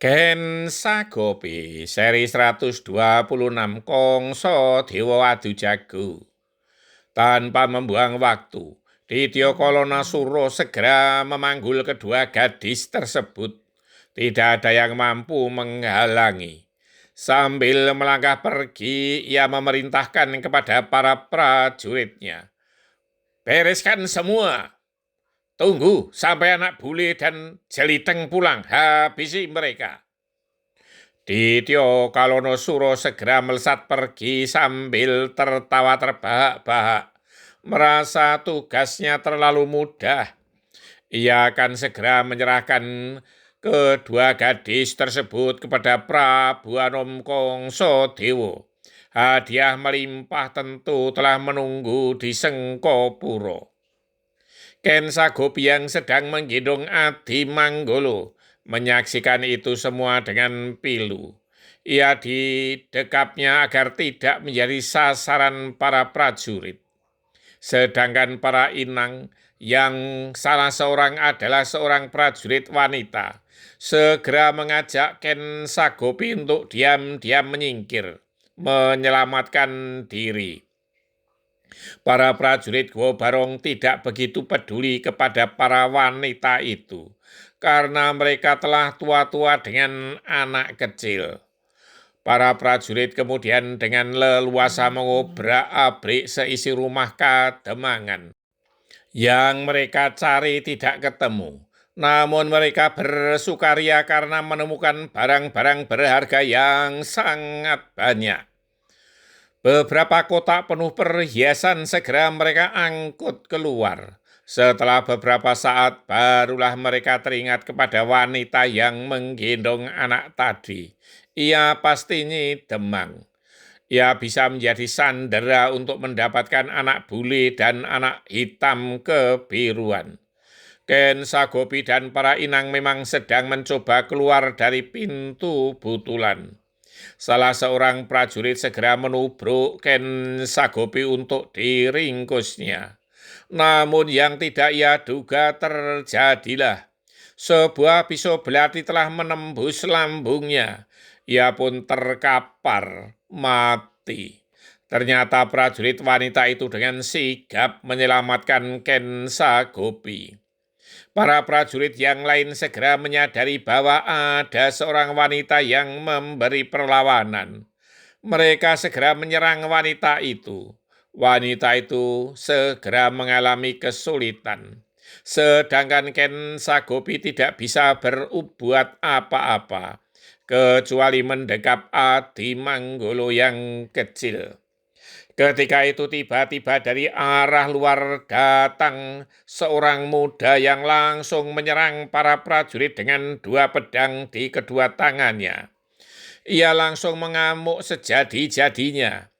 Ken Sagopi seri 126 Kongso Dewa Adu Jago. Tanpa membuang waktu, Dityo Kolonasuro segera memanggul kedua gadis tersebut. Tidak ada yang mampu menghalangi. Sambil melangkah pergi, ia memerintahkan kepada para prajuritnya. Bereskan semua. Tunggu sampai anak bule dan jeliteng pulang. Habisi mereka. Dityo Kalonosuro segera melesat pergi sambil tertawa terbahak-bahak. Merasa tugasnya terlalu mudah. Ia akan segera menyerahkan kedua gadis tersebut kepada Prabu Anom Kongso Dewo. Hadiah melimpah tentu telah menunggu di Sengkopuro. Ken Sagopi yang sedang menggendong Adi Manggolo menyaksikan itu semua dengan pilu. Ia didekapnya agar tidak menjadi sasaran para prajurit. Sedangkan para inang yang salah seorang adalah seorang prajurit wanita, segera mengajak Ken Sagopi untuk diam-diam menyingkir, menyelamatkan diri. Para prajurit Gua Barong tidak begitu peduli kepada para wanita itu, karena mereka telah tua-tua dengan anak kecil. Para prajurit kemudian dengan leluasa mengobrak-abrik seisi rumah Kademangan. Yang mereka cari tidak ketemu. Namun mereka bersukaria karena menemukan barang-barang berharga yang sangat banyak. Beberapa kotak penuh perhiasan segera mereka angkut keluar. Setelah beberapa saat barulah mereka teringat kepada wanita yang menggendong anak tadi. Ia pastinya demang. Ia bisa menjadi sandera untuk mendapatkan anak bule dan anak hitam kebiruan. Ken Sagopi dan para inang memang sedang mencoba keluar dari pintu butulan. Salah seorang prajurit segera menubruk Ken Sagopi untuk diringkusnya. Namun yang tidak ia duga terjadilah. Sebuah pisau belati telah menembus lambungnya. Ia pun terkapar, mati. Ternyata prajurit wanita itu dengan sigap menyelamatkan Ken Sagopi. Para prajurit yang lain segera menyadari bahwa ada seorang wanita yang memberi perlawanan. Mereka segera menyerang wanita itu. Wanita itu segera mengalami kesulitan. Sedangkan Ken Sagopi tidak bisa berbuat apa-apa, kecuali mendekap Adi Manggolo yang kecil. Ketika itu tiba-tiba dari arah luar datang seorang muda yang langsung menyerang para prajurit dengan dua pedang di kedua tangannya. Ia langsung mengamuk sejadi-jadinya.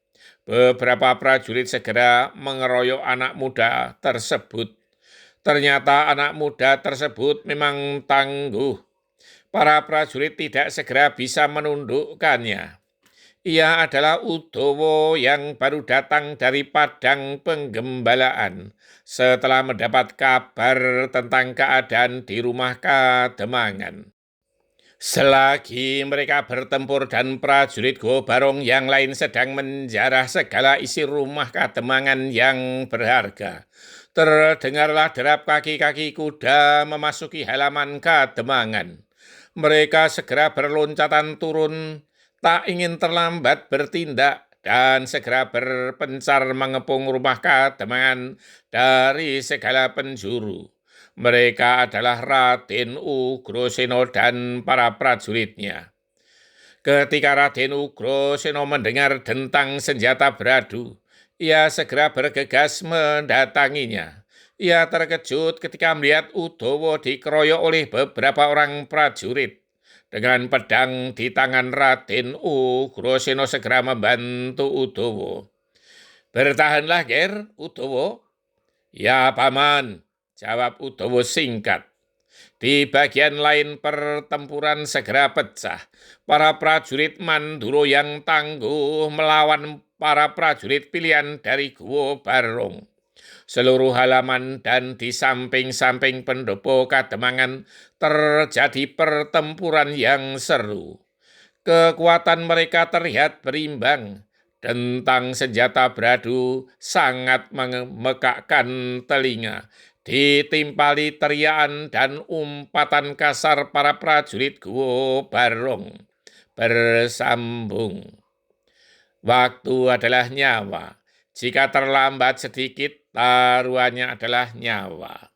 Beberapa prajurit segera mengeroyok anak muda tersebut. Ternyata anak muda tersebut memang tangguh. Para prajurit tidak segera bisa menundukkannya. Ia adalah Udowo yang baru datang dari padang penggembalaan setelah mendapat kabar tentang keadaan di rumah Kademangan. Selagi mereka bertempur dan prajurit Go Barong yang lain sedang menjarah segala isi rumah Kademangan yang berharga, terdengarlah derap kaki-kaki kuda memasuki halaman Kademangan. Mereka segera berloncatan turun, tak ingin terlambat bertindak, dan segera berpencar mengepung rumah Kademangan dari segala penjuru. Mereka adalah Raden Ugroseno dan para prajuritnya. Ketika Raden Ugroseno mendengar dentang senjata beradu, ia segera bergegas mendatanginya. Ia terkejut ketika melihat Udowo dikeroyok oleh beberapa orang prajurit. Dengan pedang di tangan Raden Ugroseno segera membantu Udowo. Bertahanlah, Ger, Udowo. Ya, Paman, jawab Udowo singkat. Di bagian lain pertempuran segera pecah. Para prajurit Manduro yang tangguh melawan para prajurit pilihan dari Guo Barong. Seluruh halaman dan di samping-samping pendopo Kademangan terjadi pertempuran yang seru. Kekuatan mereka terlihat berimbang. Dentang senjata beradu sangat memekakkan telinga. Ditimpali teriakan dan umpatan kasar para prajurit Guo Barong bersambung. Waktu adalah nyawa. Jika terlambat sedikit, taruhannya adalah nyawa.